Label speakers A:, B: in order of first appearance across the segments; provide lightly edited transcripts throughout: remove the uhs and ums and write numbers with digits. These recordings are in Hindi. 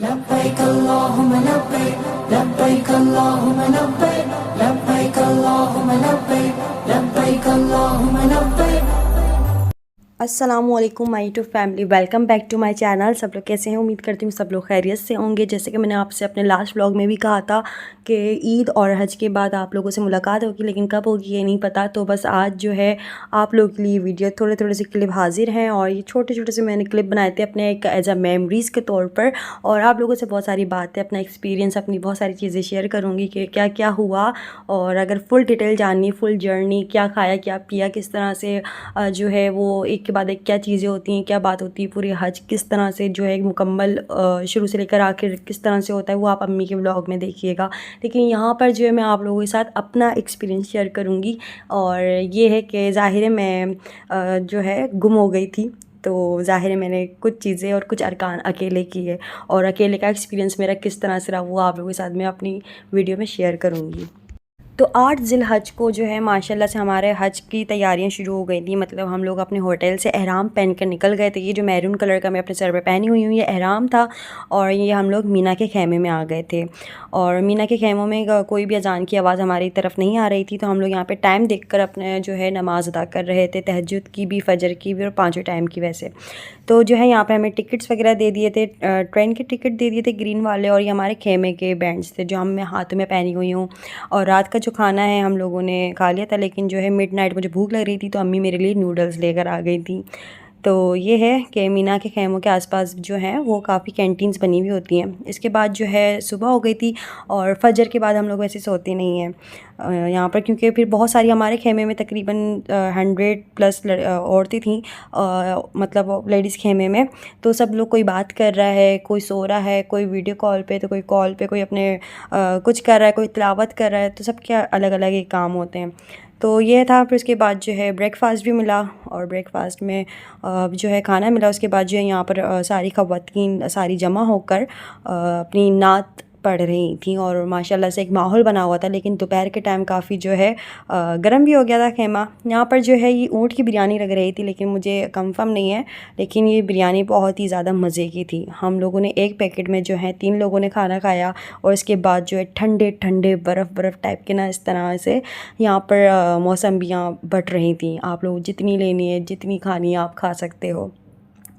A: लब्बैक अल्लाहुम्मा लब्बैक लब्बैक अल्लाहुम्मा लब्बैक लब्बैक अल्लाहुम्मा लब्बैक लब्बैक अल्लाहुम्मा लब्बैक।
B: अस्सलामुअलैकुम my YouTube family, welcome back to my channel. सब लोग कैसे हैं? उम्मीद करती हूँ सब लोग खैरियत से होंगे। जैसे कि मैंने आपसे अपने लास्ट व्लॉग में भी कहा था कि ईद और हज के बाद आप लोगों से मुलाकात होगी, लेकिन कब होगी ये नहीं पता। तो बस आज जो है आप लोगों के लिए वीडियो थोड़े थोड़े से क्लिप हाजिर हैं, और ये छोटे छोटे से मैंने क्लिप बनाए थे अपने एक एज अ मेमोरीज़ के तौर पर। और आप लोगों से बहुत सारी बातें, अपना एक्सपीरियंस, अपनी बहुत सारी चीज़ें शेयर करूँगी कि क्या क्या हुआ। और अगर फुल डिटेल जाननी, फुल जर्नी, क्या खाया क्या पिया, किस तरह से जो है वो एक के बाद एक क्या चीज़ें होती हैं, क्या बात होती है, पूरी हज किस तरह से जो है एक मुकम्मल शुरू से लेकर आखिर किस तरह से होता है, वो आप अम्मी के व्लॉग में देखिएगा। लेकिन यहाँ पर जो है मैं आप लोगों के साथ अपना एक्सपीरियंस शेयर करूँगी। और ये है कि ज़ाहिर है मैं जो है गुम हो गई थी, तो ज़ाहिर है मैंने कुछ चीज़ें और कुछ अरकान अकेले किए, और अकेले का एक्सपीरियंस मेरा किस तरह से रहा वो आप लोगों के साथ मैं अपनी वीडियो में शेयर करूँगी। तो 8 ज़िलहज को जो है माशाल्लाह से हमारे हज की तैयारियां शुरू हो गई थी। मतलब हम लोग अपने होटल से एहराम पहन कर निकल गए थे। ये जो मैरून कलर का मैं अपने सर पे पहनी हुई हूँ ये एहराम था, और ये हम लोग मीना के खेमे में आ गए थे। और मीना के खेमों में कोई भी अजान की आवाज़ हमारी तरफ नहीं आ रही थी, तो हम लोग यहाँ पे टाइम देखकर अपने जो है नमाज़ अदा कर रहे थे, तहज्जुद की भी, फ़जर की भी, और पाँचों टाइम की। वैसे तो जो है यहाँ पे हमें टिकट्स वगैरह दे दिए थे, ट्रेन के टिकट दे दिए थे ग्रीन वाले, और ये हमारे खेमे के बैंड्स थे जो हम मैं हाथों में पहनी हुई हूँ। और रात का जो खाना है हम लोगों ने खा लिया था, लेकिन जो है मिडनाइट मुझे भूख लग रही थी, तो अम्मी मेरे लिए नूडल्स लेकर आ गई थी। तो ये है कि मीना के खेमों के आसपास जो हैं वो काफ़ी कैंटीन्स बनी हुई होती हैं। इसके बाद जो है सुबह हो गई थी, और फजर के बाद हम लोग वैसे सोते नहीं हैं यहाँ पर, क्योंकि फिर बहुत सारी हमारे खेमे में तकरीबन 100+ औरतें थी, मतलब लेडीज़ खेमे में। तो सब लोग, कोई बात कर रहा है, कोई सो रहा है, कोई वीडियो कॉल पे, तो कोई कॉल पे, कोई अपने कुछ कर रहा है, कोई तिलावत कर रहा है। तो सबके अलग अलग ही काम होते हैं। तो ये था। फिर उसके बाद जो है ब्रेकफास्ट भी मिला, और ब्रेकफास्ट में जो है खाना मिला। उसके बाद जो है यहाँ पर सारी ख़वातीन सारी जमा होकर अपनी नात पढ़ रही थी, और माशाल्लाह से एक माहौल बना हुआ था। लेकिन दोपहर के टाइम काफ़ी जो है गर्म भी हो गया था खेमा। यहाँ पर जो है ये ऊँट की बिरयानी लग रही थी, लेकिन मुझे कंफर्म नहीं है, लेकिन ये बिरयानी बहुत ही ज़्यादा मज़े की थी। हम लोगों ने एक पैकेट में जो है 3 लोगों ने खाना खाया, और इसके बाद जो है ठंडे ठंडे बर्फ़ टाइप के ना, इस तरह से यहाँ पर मौसम्बियाँ बट रही थी। आप लोग जितनी लेनी है, जितनी खानी है, आप खा सकते हो।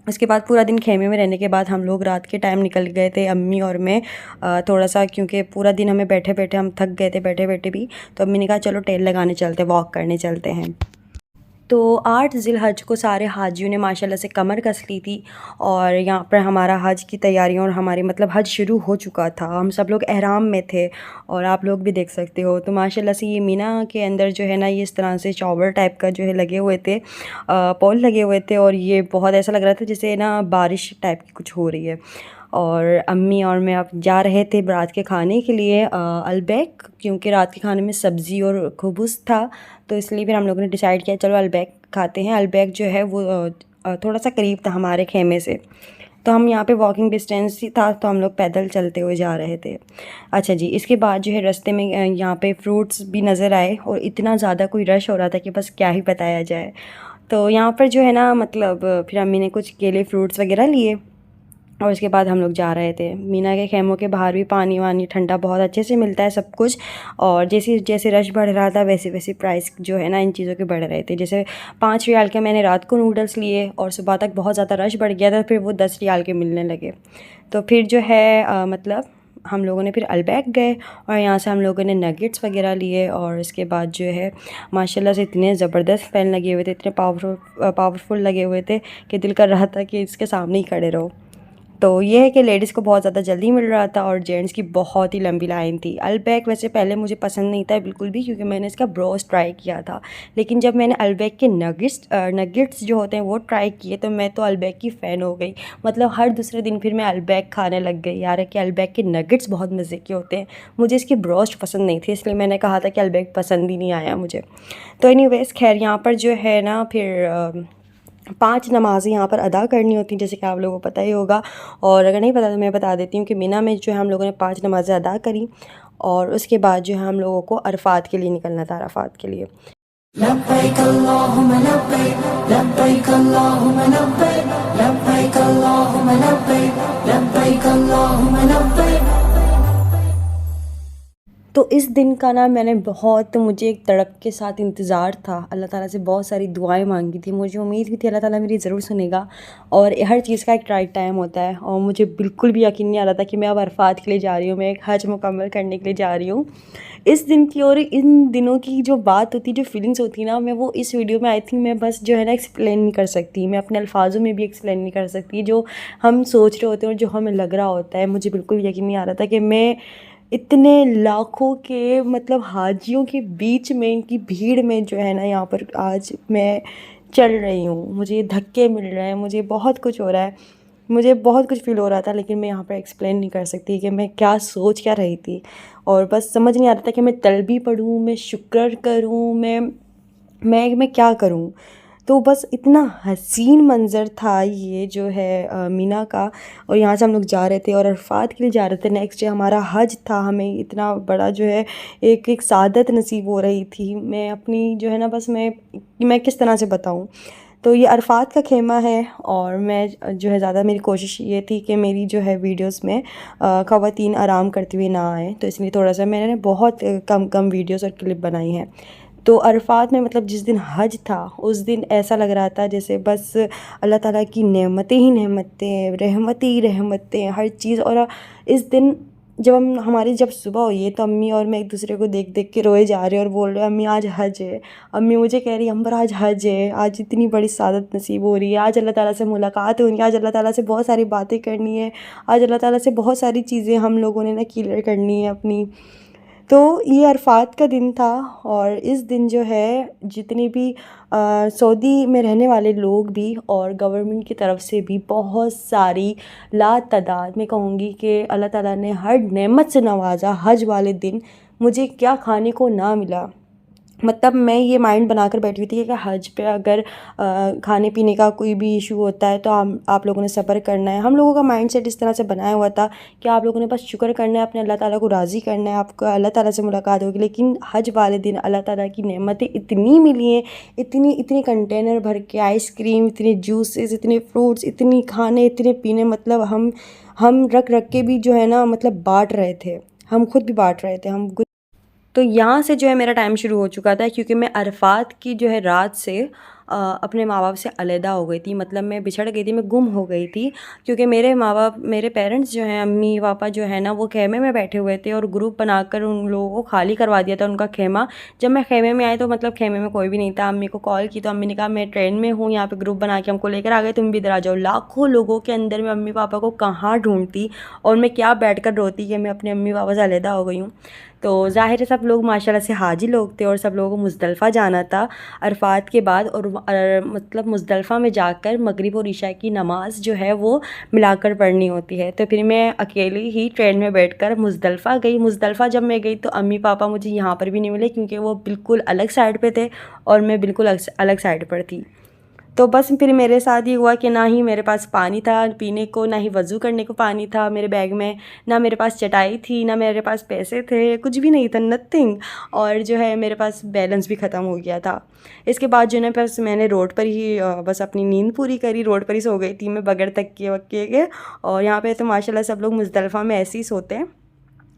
B: उसके बाद पूरा दिन खेमे में रहने के बाद हम लोग रात के टाइम निकल गए थे, अम्मी और मैं थोड़ा सा, क्योंकि पूरा दिन हमें बैठे बैठे हम थक गए थे, बैठे बैठे भी। तो अम्मी ने कहा चलो टेल लगाने चलते, वॉक करने चलते हैं। तो 8 ज़िलहज को सारे हाजियों ने माशाल्लाह से कमर कस ली थी, और यहाँ पर हमारा हज की तैयारियाँ, और हमारी मतलब हज शुरू हो चुका था। हम सब लोग एहराम में थे, और आप लोग भी देख सकते हो। तो माशाल्लाह से ये मीना के अंदर जो है ना, ये इस तरह से चॉबर टाइप का जो है लगे हुए थे, पॉल लगे हुए थे, और ये बहुत ऐसा लग रहा था जैसे ना बारिश टाइप की कुछ हो रही है। और अम्मी और मैं अब जा रहे थे रात के खाने के लिए अलबैक, क्योंकि रात के खाने में सब्ज़ी और खुबूस था। तो इसलिए फिर हम लोगों ने डिसाइड किया चलो अलबैक खाते हैं। अलबैक जो है वो थोड़ा सा करीब था हमारे खेमे से, तो हम यहाँ पे वॉकिंग डिस्टेंस ही था, तो हम लोग पैदल चलते हुए जा रहे थे। अच्छा जी, इसके बाद जो है रास्ते में यहाँ पे फ्रूट्स भी नज़र आए, और इतना ज़्यादा कोई रश हो रहा था कि बस क्या ही बताया जाए। तो यहाँ पर जो है ना, मतलब फिर अम्मी ने कुछ केले फ्रूट्स वगैरह लिए, और उसके बाद हम लोग जा रहे थे। मीना के खेमों के बाहर भी पानी वानी ठंडा बहुत अच्छे से मिलता है, सब कुछ। और जैसे जैसे रश बढ़ रहा था, वैसे वैसे प्राइस जो है ना इन चीज़ों के बढ़ रहे थे। जैसे 5 रियाल के मैंने रात को नूडल्स लिए, और सुबह तक बहुत ज़्यादा रश बढ़ गया था, फिर वो 10 रियाल के मिलने लगे। तो फिर जो है मतलब हम लोगों ने फिर अलबैक गए, और यहाँ से हम लोगों ने नगेट्स वगैरह लिए। और इसके बाद जो है माशाल्लाह से इतने ज़बरदस्त फैन लगे हुए थे, इतने पावरफुल लगे हुए थे कि दिल कर रहा था कि इसके सामने ही खड़े रहो। तो ये है कि लेडीज़ को बहुत ज़्यादा जल्दी मिल रहा था, और जेंट्स की बहुत ही लंबी लाइन थी। अलबैक वैसे पहले मुझे पसंद नहीं था बिल्कुल भी, क्योंकि मैंने इसका ब्रोस्ट ट्राई किया था। लेकिन जब मैंने अलबैक के नगेट्स जो होते हैं वो ट्राई किए, तो मैं तो अलबैक की फ़ैन हो गई। मतलब हर दूसरे दिन फिर मैं अलबैक खाने लग गई। यार है कि अलबैक के नगेट्स बहुत मज़े के होते हैं। मुझे इसकी ब्रोस्ट पसंद नहीं थी, इसलिए मैंने कहा था कि अलबैक पसंद ही नहीं आया मुझे। तो एनीवेज़ खैर, यहाँ पर जो है ना फिर 5 नमाज़ें यहाँ पर अदा करनी होती हैं, जैसे कि आप लोगों को पता ही होगा। और अगर नहीं पता तो मैं बता देती हूँ कि मीना में जो है हम लोगों ने 5 नमाज़ें अदा करी, और उसके बाद जो है हम लोगों को अरफात के लिए निकलना था, अरफात के लिए।
A: लब्बैक अल्लाहुम्मा लब्बैक लब्बैक अल्लाहुम्मा लब्बैक लब्बैक अल्लाहुम्मा लब्बैक अल्लाहुम्मा लब्बैक।
B: तो इस दिन का ना मैंने बहुत, मुझे एक तड़प के साथ इंतज़ार था। अल्लाह ताला से बहुत सारी दुआएं मांगी थी, मुझे उम्मीद भी थी अल्लाह ताला मेरी ज़रूर सुनेगा। और हर चीज़ का एक राइट टाइम होता है, और मुझे बिल्कुल भी यकीन नहीं आ रहा था कि मैं अब अरफात के लिए जा रही हूँ, मैं एक हज मुकम्मल करने के लिए जा रही हूँ इस दिन की। और इन दिनों की जो बात होती, जो फीलिंग्स होती ना, मैं वो इस वीडियो में आई थिंक मैं बस जो है ना एक्सप्लेन नहीं कर सकती, मैं अपने अल्फाजों में भी एक्सप्लेन नहीं कर सकती। जो हम सोच रहे होते हैं और जो हमें लग रहा होता है, मुझे बिल्कुल यकीन नहीं आ रहा था कि मैं इतने लाखों के मतलब हाजियों के बीच में, इनकी भीड़ में जो है ना यहाँ पर आज मैं चल रही हूँ। मुझे धक्के मिल रहे हैं, मुझे बहुत कुछ हो रहा है, मुझे बहुत कुछ फ़ील हो रहा था, लेकिन मैं यहाँ पर एक्सप्लेन नहीं कर सकती कि मैं क्या सोच क्या रही थी। और बस समझ नहीं आ रहा था कि मैं तलबी पढ़ूँ, मैं शुक्र करूँ, मैं क्या करूँ। तो बस इतना हसीन मंज़र था ये जो है मीना का। और यहाँ से हम लोग जा रहे थे और अरफात के लिए जा रहे थे, नेक्स्ट डे हमारा हज था। हमें इतना बड़ा जो है एक सादत नसीब हो रही थी। मैं अपनी जो है ना, बस मैं किस तरह से बताऊँ। तो ये अरफात का खेमा है, और मैं जो है ज़्यादा मेरी कोशिश ये थी कि मेरी जो है वीडियोस में ख़वातीन आराम करती हुई ना आए, तो इसलिए थोड़ा सा मैंने बहुत कम वीडियोस और क्लिप बनाई हैं। तो अरफात में मतलब जिस दिन हज था, उस दिन ऐसा लग रहा था जैसे बस अल्लाह ताला की नेमतें ही नेमतें, रहमतें ही रहमतें, हर चीज़। और इस दिन जब सुबह हुई है, तो अम्मी और मैं एक दूसरे को देख देख के रोए जा रहे हैं और बोल रहे हैं अम्मी आज हज है। अम्मी मुझे कह रही है अंबर आज हज है, आज इतनी बड़ी सादत नसीब हो रही है, आज अल्लाह ताला से मुलाकात होनी है, आज अल्लाह ताला से बहुत सारी बातें करनी है, आज अल्लाह ताला से बहुत सारी चीज़ें हम लोगों ने ना क्लियर करनी है अपनी। तो ये अरफात का दिन था। और इस दिन जो है जितने भी सऊदी में रहने वाले लोग भी और गवर्नमेंट की तरफ से भी बहुत सारी लातादाद, मैं कहूँगी कि अल्लाह ताला ने हर नेमत से नवाजा। हज वाले दिन मुझे क्या खाने को ना मिला, मतलब मैं ये माइंड बनाकर बैठी हुई थी कि हज पे अगर खाने पीने का कोई भी इशू होता है तो आप लोगों ने सब्र करना है। हम लोगों का माइंडसेट इस तरह से बनाया हुआ था कि आप लोगों ने बस शुक्र करना है, अपने अल्लाह ताला को राज़ी करना है, आपको अल्लाह ताला से मुलाकात होगी। लेकिन हज वाले दिन अल्लाह ताला की नेमतें इतनी मिली हैं, इतनी इतनी कंटेनर भर के आइसक्रीम, इतने जूसेस, इतने फ्रूट्स, इतनी खाने, इतने पीने, मतलब हम रख रख के भी जो है ना मतलब बाँट रहे थे, हम खुद भी बाँट रहे थे हम। तो यहाँ से जो है मेरा टाइम शुरू हो चुका था, क्योंकि मैं अरफात की जो है रात से अपने माँ बाप से अलहदा हो गई थी, मतलब मैं बिछड़ गई थी, मैं गुम हो गई थी। क्योंकि मेरे माँ बाप, मेरे पेरेंट्स जो हैं, अम्मी पापा जो है ना, वो खेमे में बैठे हुए थे और ग्रुप बनाकर उन लोगों को खाली करवा दिया था उनका खेमा। जब मैं खेमे में आई तो मतलब खेमे में कोई भी नहीं था। अम्मी को कॉल की तो अम्मी ने कहा मैं ट्रेन में हूँ, यहाँ पे ग्रुप बना के हमको लेकर आ गए, तुम भी इधर आ जाओ। लाखों लोगों के अंदर मैं अम्मी पापा को कहाँ ढूंढती और मैं क्या बैठ कर रोती कि मैं अपने अम्मी पापा से अलहदा हो गई हूँ। तो ज़ाहिर है सब लोग माशाल्लाह से हाजी लोग थे और सब लोगों को मुज़दलिफ़ा जाना था अरफात के बाद। और मतलब मुज़दलिफ़ा में जाकर मगरिब और इशा की नमाज़ जो है वो मिलाकर पढ़नी होती है। तो फिर मैं अकेली ही ट्रेन में बैठकर मुज़दलिफ़ा गई। मुज़दलिफ़ा जब मैं गई तो अम्मी पापा मुझे यहाँ पर भी नहीं मिले, क्योंकि वो बिल्कुल अलग साइड पे थे और मैं बिल्कुल अलग साइड पर थी। तो बस फिर मेरे साथ ये हुआ कि ना ही मेरे पास पानी था पीने को, ना ही वज़ू करने को पानी था मेरे बैग में, ना मेरे पास चटाई थी, ना मेरे पास पैसे थे, कुछ भी नहीं था, नथिंग। और जो है मेरे पास बैलेंस भी ख़त्म हो गया था। इसके बाद जो है बस मैंने रोड पर ही बस अपनी नींद पूरी करी, रोड पर ही सो गई थी मैं बगैर तकिए वक्के के। और यहाँ पे तो माशाल्लाह सब लोग मुज़दलिफ़ा में ऐसे ही सोते हैं,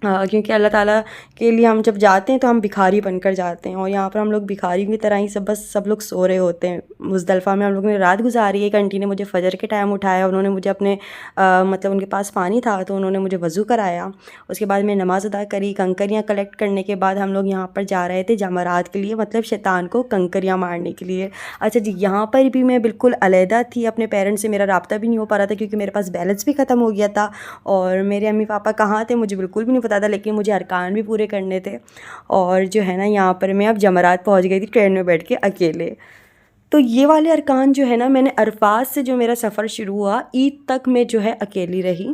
B: क्योंकि अल्लाह ताला के लिए हम जब जाते हैं तो हम भिखारी बनकर जाते हैं। और यहाँ पर हम लोग भिखारी की तरह ही सब लोग सो रहे होते हैं। मुज़दलिफ़ा में हम लोगों ने रात गुजारी। एक आंटी ने मुझे फ़जर के टाइम उठाया, उन्होंने मुझे अपने मतलब उनके पास पानी था तो उन्होंने मुझे वज़ू कराया। उसके बाद मैं नमाज़ अदा करी। कंकरियाँ कलेक्ट करने के बाद हम लोग यहाँ पर जा रहे थे जमरात के लिए, मतलब शैतान को कंकरियाँ मारने के लिए। अच्छा जी, यहाँ पर भी मैं बिल्कुल अलहदा थी, अपने पेरेंट्स से मेरा रब्ता भी नहीं हो पा रहा था, क्योंकि मेरे पास बैलेंस भी ख़त्म हो गया था। और मेरे अम्मी पापा कहाँ थे मुझे बिल्कुल भी नहीं पता था, लेकिन मुझे अरकान भी पूरे करने थे। और जो है ना यहाँ पर मैं अब जमरात पहुँच गई थी ट्रेन में बैठ के अकेले। तो ये वाले अरकान जो है ना, मैंने अरफात से जो मेरा सफ़र शुरू हुआ ईद तक मैं जो है अकेली रही।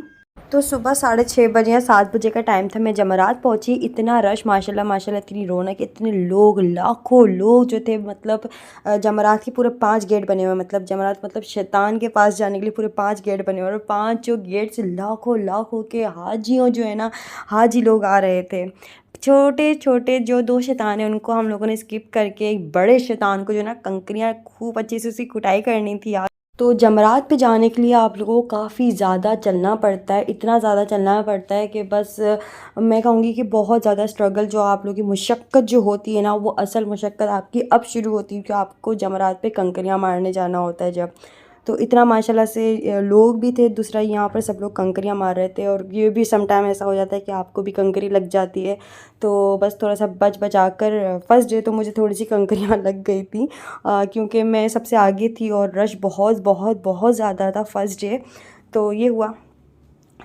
B: तो सुबह 6:30 बजे या 7 बजे का टाइम था, मैं जमरात पहुंची। इतना रश माशाल्लाह माशाल्लाह, इतनी रौनक, इतने लोग, लाखों लोग जो थे। मतलब जमरात के पूरे 5 गेट बने हुए, मतलब जमरात मतलब शैतान के पास जाने के लिए पूरे 5 गेट बने हुए, और 5 जो गेट से लाखों लाखों के हाजियों जो है ना, हाजी लोग आ रहे थे। छोटे छोटे जो 2 शैतान हैं उनको हम लोगों ने स्किप करके एक बड़े शैतान को जो ना कंकरियाँ खूब अच्छे से उसकी कुटाई करनी थी। तो जमरात पे जाने के लिए आप लोगों को काफ़ी ज़्यादा चलना पड़ता है, इतना ज़्यादा चलना पड़ता है कि बस मैं कहूँगी कि बहुत ज़्यादा स्ट्रगल, जो आप लोगों की मुशक्क़त जो होती है ना, वो असल मुशक्क़त आपकी अब शुरू होती है कि आपको जमरात पे कंकरियाँ मारने जाना होता है जब। तो इतना माशाल्लाह से लोग भी थे, दूसरा यहाँ पर सब लोग कंकरियाँ मार रहे थे, और ये भी सम टाइम ऐसा हो जाता है कि आपको भी कंकरी लग जाती है। तो बस थोड़ा सा बचा कर फर्स्ट डे तो मुझे थोड़ी सी कंकरियाँ लग गई थी, क्योंकि मैं सबसे आगे थी और रश बहुत बहुत बहुत ज़्यादा था फर्स्ट डे। तो ये हुआ।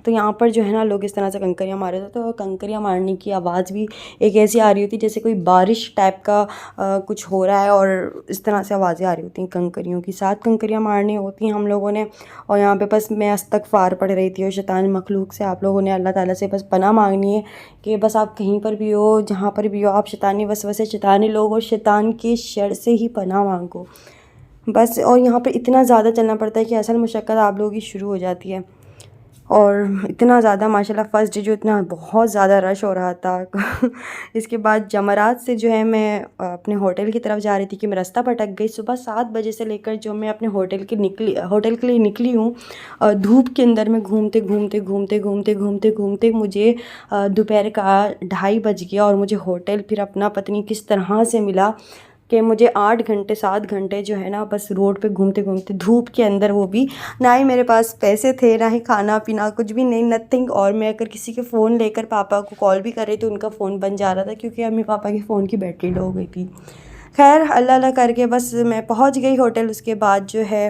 B: तो यहाँ पर जो है ना, लोग इस तरह से कंकरियाँ मार रहे थे, तो कंकरियाँ मारने की आवाज़ भी एक ऐसी आ रही होती जैसे कोई बारिश टाइप का कुछ हो रहा है, और इस तरह से आवाज़ें आ रही होती हैं कंकरियों की। 7 कंकरियाँ मारनी होती हैं हम लोगों ने, और यहाँ पे बस मैं इस्तग़फ़ार पढ़ रही थी, और शैतान मखलूक से आप लोगों ने अल्लाह ताला से बस पनाह मांगनी है कि बस आप कहीं पर भी हो, जहाँ पर भी हो, आप शैतानी वसवसे, शैतानी लोग और शैतान के शर से ही पनाह मांगो बस। और यहाँ पर इतना ज़्यादा चलना पड़ता है कि असल मुशक्क़त आप लोगों की शुरू हो जाती है। और इतना ज़्यादा माशाल्लाह फ़र्स्ट डे जो इतना बहुत ज़्यादा रश हो रहा था इसके बाद जमरात से जो है मैं अपने होटल की तरफ जा रही थी कि मैं रास्ता भटक गई। सुबह 7 बजे से लेकर जो मैं अपने होटल के लिए निकली हूँ, धूप के अंदर में घूमते घूमते घूमते घूमते घूमते घूमते मुझे दोपहर का 2:30 बज गया, और मुझे होटल फिर अपना पता नहीं किस तरह से मिला कि मुझे 8 घंटे 7 घंटे जो है ना, बस रोड पे घूमते घूमते धूप के अंदर, वो भी ना ही मेरे पास पैसे थे, ना ही खाना पीना, कुछ भी नहीं, नथिंग। और मैं अगर किसी के फ़ोन लेकर पापा को कॉल भी कर रही थी, उनका फ़ोन बन जा रहा था क्योंकि अम्मी पापा के फ़ोन की बैटरी लो हो गई थी। खैर अल्लाह अल्लाह करके बस मैं पहुंच गई होटल। उसके बाद जो है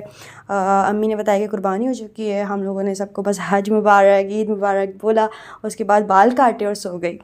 B: अम्मी ने बताया कि कुर्बानी हो चुकी है। हम लोगों ने सबको बस हज मुबारक, ईद मुबारक बोला, उसके बाद बाल काटे और सो गई।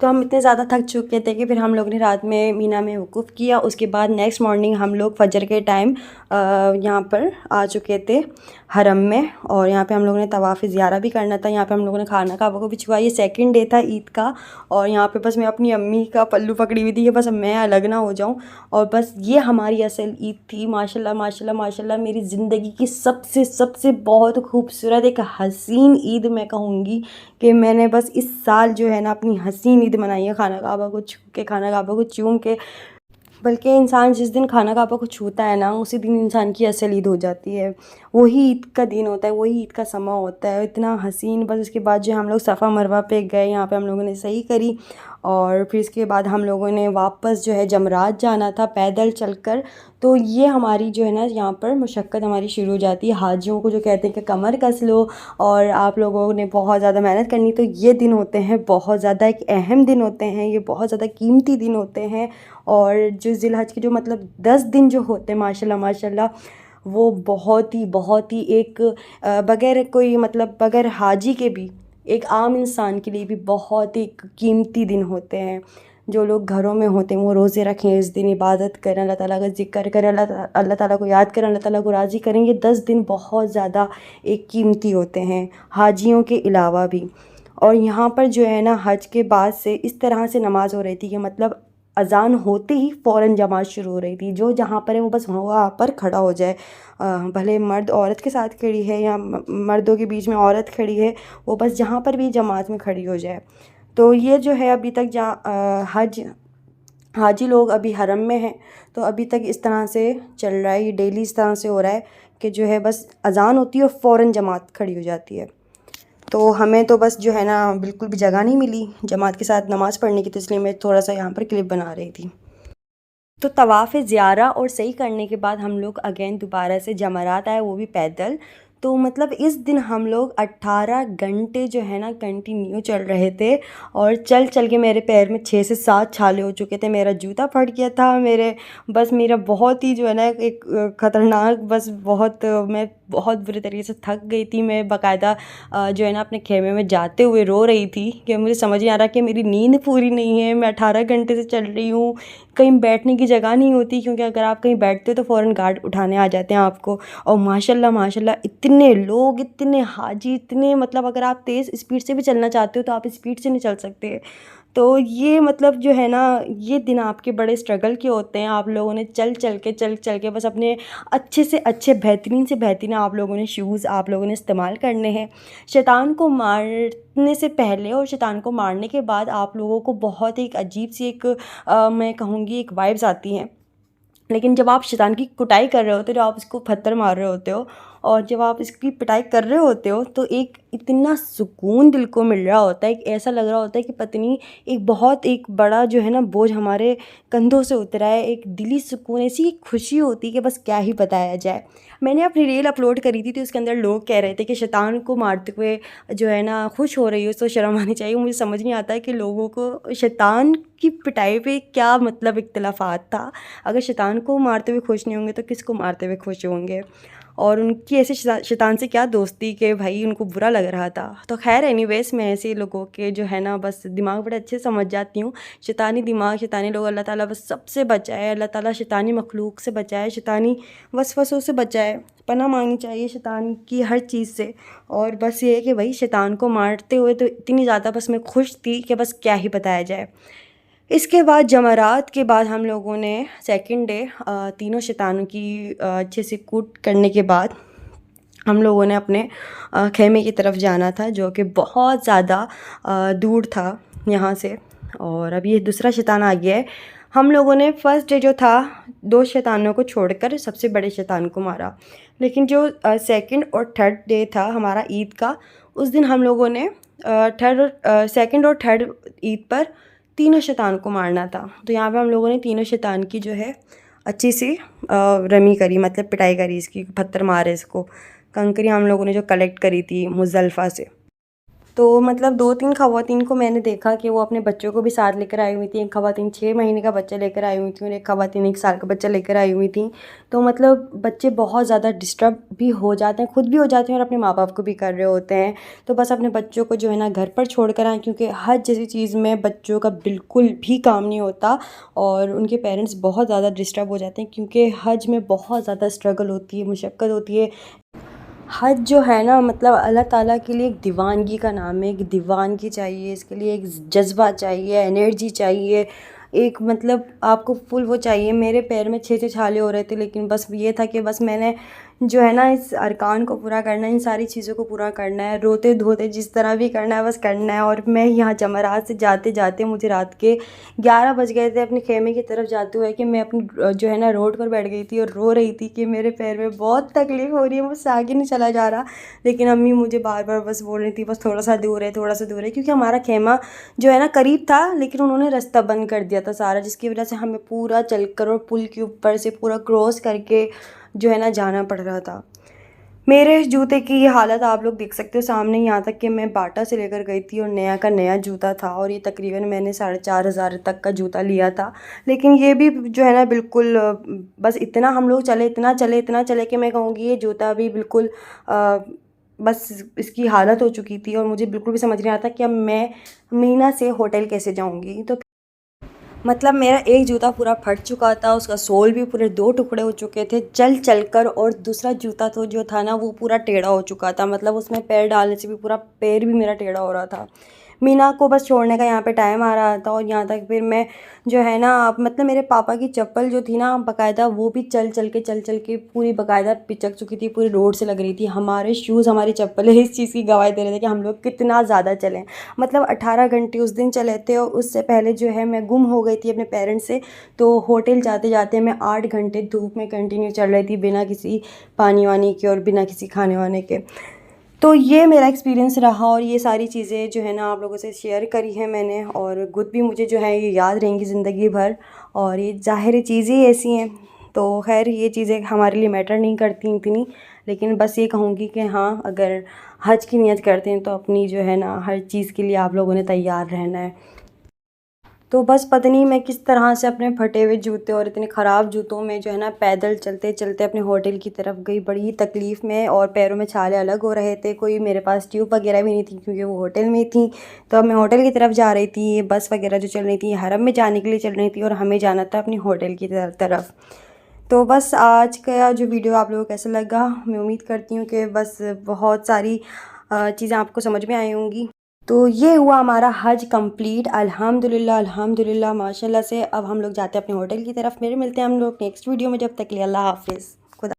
B: तो हम इतने ज़्यादा थक चुके थे कि फिर हम लोग ने रात में मीना में वक़ूफ़ किया। उसके बाद नेक्स्ट मॉर्निंग हम लोग फजर के टाइम यहाँ पर आ चुके थे हरम में, और यहाँ पे हम लोगों ने तवाफ़ ज़ियारा भी करना था। यहाँ पे हम लोगों ने खाना काबा को भी छुआ। ये सेकंड डे था ईद का, और यहाँ पे बस मैं अपनी अम्मी का पल्लू पकड़ी हुई थी कि बस मैं अलग ना हो जाऊँ, और बस ये हमारी असल ईद थी। माशाल्लाह माशाल्लाह माशाल्लाह, मेरी ज़िंदगी की सबसे सबसे बहुत खूबसूरत एक हसीन ईद मैं कहूँगी कि मैंने बस इस साल जो है ना अपनी हसीन ईद मनाई है, खाना काबा को छू के, खाना काबा को चूम के। बल्कि इंसान जिस दिन खाना काबा को छूता है ना, उसी दिन इंसान की असल ईद हो जाती है। वही ईद का दिन होता है, वही ईद का समा होता है, इतना हसीन। बस उसके बाद जो हम लोग सफ़ा मरवा पे गए, यहाँ पे हम लोगों ने सही करी, और फिर इसके बाद हम लोगों ने वापस जो है जमरात जाना था पैदल चलकर। तो ये हमारी जो है ना यहाँ पर मुशक्क़त हमारी शुरू हो जाती है। हाजियों को जो कहते हैं कि कमर कस लो और आप लोगों ने बहुत ज़्यादा मेहनत करनी, तो ये दिन होते हैं बहुत ज़्यादा एक अहम दिन होते हैं, ये बहुत ज़्यादा कीमती दिन होते हैं। और जो ज़िलहज के जो मतलब 10 दिन जो होते हैं माशाल्लाह माशाल्लाह, वो बहुत ही एक बग़ैर कोई मतलब बग़ैर हाजी के भी एक आम इंसान के लिए भी बहुत ही कीमती दिन होते हैं। जो लोग घरों में होते हैं वो रोज़े रखें, इस दिन इबादत करें, अल्लाह ताला का ज़िक्र करें, अल्लाह ताला को याद करें, अल्लाह ताला को राज़ी करें। ये 10 दिन बहुत ज़्यादा एक कीमती होते हैं हाजियों के अलावा भी। और यहाँ पर जो है ना, हज के बाद से इस तरह से नमाज़ हो रही थी कि मतलब अज़ान होते ही फ़ौरन जमात शुरू हो रही थी। जो जहाँ पर है वो बस वहाँ पर खड़ा हो जाए, भले मर्द औरत के साथ खड़ी है या मर्दों के बीच में औरत खड़ी है, वो बस जहाँ पर भी जमात में खड़ी हो जाए। तो ये जो है अभी तक हाजी लोग अभी हरम में हैं, तो अभी तक इस तरह से चल रहा है, ये डेली इस तरह से हो रहा है कि जो है बस अज़ान होती है और फ़ौरन जमात खड़ी हो जाती है। तो हमें तो बस जो है ना बिल्कुल भी जगह नहीं मिली जमात के साथ नमाज़ पढ़ने की, तो इसलिए मैं थोड़ा सा यहाँ पर क्लिप बना रही थी। तो तवाफ़ ज़ियारा और सही करने के बाद हम लोग अगेन दोबारा से जमरात आए, वो भी पैदल। तो मतलब इस दिन हम लोग 18 घंटे जो है ना कंटिन्यू चल रहे थे, और चल चल के मेरे पैर में 6 से 7 छाले हो चुके थे, मेरा जूता फट गया था, मेरा बहुत ही जो है ना एक ख़तरनाक, बस बहुत मैं बहुत बुरी तरीके से थक गई थी। मैं बाकायदा जो है ना अपने खेमे में जाते हुए रो रही थी कि मुझे समझ नहीं आ रहा कि मेरी नींद पूरी नहीं है, मैं 18 घंटे से चल रही हूँ, कहीं बैठने की जगह नहीं होती, क्योंकि अगर आप कहीं बैठते हो तो फ़ौरन गार्ड उठाने आ जाते हैं आपको। और माशाल्लाह माशाल्लाह इतने लोग, इतने हाजी, इतने मतलब अगर आप तेज़ स्पीड से भी चलना चाहते हो तो आप स्पीड से नहीं चल सकते। तो ये मतलब जो है ना, ये दिन आपके बड़े स्ट्रगल के होते हैं। आप लोगों ने चल चल के बस अपने अच्छे से अच्छे, बेहतरीन से बेहतरीन आप लोगों ने शूज़ आप लोगों ने इस्तेमाल करने हैं। शैतान को मारने से पहले और शैतान को मारने के बाद आप लोगों को बहुत एक अजीब सी एक मैं कहूँगी एक वाइब्स आती हैं लेकिन जब आप शैतान की कुटाई कर रहे होते हो, जब आप इसको पत्थर मार रहे होते हो और जब आप इसकी पिटाई कर रहे होते हो, तो एक इतना सुकून दिल को मिल रहा होता है, एक ऐसा लग रहा होता है कि पत्नी एक बड़ा जो है ना बोझ हमारे कंधों से उतरा है, एक दिली सुकून, ऐसी एक खुशी होती है कि बस क्या ही बताया जाए। मैंने अपनी रील अपलोड करी थी तो उसके अंदर लोग कह रहे थे कि शैतान को मारते हुए जो है ना खुश हो रही हो तो शर्म आनी चाहिए। मुझे समझ नहीं आता है कि लोगों को शैतान की पिटाई पे क्या मतलब इख्तिलाफ़ात था। अगर शैतान को मारते हुए खुश नहीं होंगे तो किसको मारते हुए खुश होंगे, और उनकी ऐसे शैतान से क्या दोस्ती कि भाई उनको बुरा लग रहा था। तो खैर एनीवेज़, मैं ऐसे लोगों के जो है ना बस दिमाग बड़े अच्छे समझ जाती हूँ। शैतानी दिमाग, शैतानी लोग, अल्लाह ताला बस सबसे बचाए, अल्लाह ताला शैतानी मखलूक से बचाए, शैतानी वसवसों से बचाए। पनाह मांगनी चाहिए शैतान की हर चीज़ से। और बस ये है कि भाई शैतान को मारते हुए तो इतनी ज़्यादा बस मैं खुश थी कि बस क्या ही बताया जाए। इसके बाद जमरात के बाद हम लोगों ने सेकंड डे तीनों शैतानों की अच्छे से कूट करने के बाद हम लोगों ने अपने खेमे की तरफ जाना था, जो कि बहुत ज़्यादा दूर था यहाँ से। और अब ये दूसरा शैतान आ गया है। हम लोगों ने फर्स्ट डे जो था 2 शैतानों को छोड़कर सबसे बड़े शैतान को मारा, लेकिन जो सेकंड और थर्ड डे था हमारा ईद का, उस दिन हम लोगों ने सेकंड और थर्ड ईद पर तीनों शैतान को मारना था। तो यहाँ पे हम लोगों ने तीनों शैतान की जो है अच्छी सी रमी करी, मतलब पिटाई करी, इसकी पत्थर मारे, इसको कंकरी हम लोगों ने जो कलेक्ट करी थी मुज़दलिफ़ा से। तो मतलब 2-3 ख़वातीन को मैंने देखा कि वो अपने बच्चों को भी साथ लेकर आई हुई थी। एक ख़वातीन 6 महीने का बच्चा लेकर आई हुई थी और एक ख़वातीन 1 साल का बच्चा लेकर आई हुई थी। तो मतलब बच्चे बहुत ज़्यादा डिस्टर्ब भी हो जाते हैं, खुद भी हो जाते हैं और अपने माँ बाप को भी कर रहे होते हैं। तो बस अपने बच्चों को जो है ना घर पर छोड़ कर आएँ, क्योंकि हज जैसी चीज़ में बच्चों का बिल्कुल भी काम नहीं होता और उनके पेरेंट्स बहुत ज़्यादा डिस्टर्ब हो जाते हैं, क्योंकि हज में बहुत ज़्यादा स्ट्रगल होती है, मुशक्क़त होती है। हज जो है ना मतलब अल्लाह ताला के लिए एक दीवानगी का नाम है, एक दीवानगी चाहिए, इसके लिए एक जज़्बा चाहिए, एनर्जी चाहिए, एक मतलब आपको फुल वो चाहिए। मेरे पैर में 6-6 छाले हो रहे थे, लेकिन बस ये था कि बस मैंने जो है ना इस अरकान को पूरा करना है, इन सारी चीज़ों को पूरा करना है, रोते-धोते जिस तरह भी करना है बस करना है। और मैं यहाँ जमरात से जाते-जाते मुझे रात के 11 बज गए थे अपने खेमे की तरफ जाते हुए, कि मैं अपनी जो है ना रोड पर बैठ गई थी और रो रही थी कि मेरे पैर में बहुत तकलीफ़ हो रही है, मुझसे आगे नहीं चला जा रहा। लेकिन अम्मी मुझे बार-बार बस बोल रही थी बस थोड़ा-सा दूर है, थोड़ा-सा दूर है, क्योंकि हमारा खेमा जो है ना करीब था, लेकिन उन्होंने रास्ता बंद कर दिया था सारा, जिसकी वजह से हमें पूरा चलकर और पुल के ऊपर से पूरा क्रॉस करके जो है ना जाना पड़ रहा था। मेरे जूते की ये हालत आप लोग देख सकते हो सामने, यहाँ तक कि मैं बाटा से लेकर गई थी और नया का नया जूता था, और ये तकरीबन मैंने 4,500 तक का जूता लिया था। लेकिन ये भी जो है ना बिल्कुल बस इतना हम लोग चले, इतना चले कि मैं कहूँगी ये जूता भी बिल्कुल बस इसकी हालत हो चुकी थी, और मुझे बिल्कुल भी समझ नहीं आता कि अब मैं मीना से होटल कैसे जाऊँगी। तो मतलब मेरा एक जूता पूरा फट चुका था, उसका सोल भी पूरे 2 टुकड़े हो चुके थे चल कर, और दूसरा जूता तो जो था ना वो पूरा टेढ़ा हो चुका था, मतलब उसमें पैर डालने से भी पूरा पैर भी मेरा टेढ़ा हो रहा था। मीना को बस छोड़ने का यहाँ पे टाइम आ रहा था, और यहाँ तक फिर मैं जो है ना मतलब मेरे पापा की चप्पल जो थी ना बाकायदा वो भी चल चल के पूरी बाकायदा पिचक चुकी थी, पूरी रोड से लग रही थी। हमारे शूज़, हमारी चप्पलें इस चीज़ की गवाही दे रहे थे कि हम लोग कितना ज़्यादा चले। मतलब 18 घंटे उस दिन चले थे, और उससे पहले जो है मैं गुम हो गई थी अपने पेरेंट्स से। तो होटल जाते जाते मैं 8 घंटे धूप में कंटिन्यू चल रही थी, बिना किसी पानी वानी के और बिना किसी खाने वाने के। तो ये मेरा एक्सपीरियंस रहा, और ये सारी चीज़ें जो है ना आप लोगों से शेयर करी हैं मैंने, और खुद भी मुझे जो है ये याद रहेंगी ज़िंदगी भर, और ये ज़ाहिर चीज़ें ऐसी हैं। तो खैर ये चीज़ें हमारे लिए मैटर नहीं करती इतनी, लेकिन बस ये कहूँगी कि हाँ, अगर हज की नियत करते हैं तो अपनी जो है ना हर चीज़ के लिए आप लोगों ने तैयार रहना है। तो बस पता नहीं मैं किस तरह से अपने फटे हुए जूते और इतने ख़राब जूतों में जो है ना पैदल चलते चलते अपने होटल की तरफ गई, बड़ी तकलीफ़ में, और पैरों में छाले अलग हो रहे थे। कोई मेरे पास ट्यूब वगैरह भी नहीं थी क्योंकि वो होटल में थी। तो अब मैं होटल की तरफ जा रही थी, ये बस वगैरह जो चल रही थी हरम में जाने के लिए चल रही थी, और हमें जाना था अपनी होटल की तरफ। तो बस आज का जो वीडियो आप लोगों को कैसा लगा, मैं उम्मीद करती हूँ कि बस बहुत सारी चीज़ें आपको समझ में आई होंगी। तो ये हुआ हमारा हज कंप्लीट, अल्हम्दुलिल्लाह अल्हम्दुलिल्लाह माशाल्लाह से। अब हम लोग जाते हैं अपने होटल की तरफ। फिर मिलते हैं हम लोग नेक्स्ट वीडियो में, जब तक के लिए अल्लाह हाफ़िज़।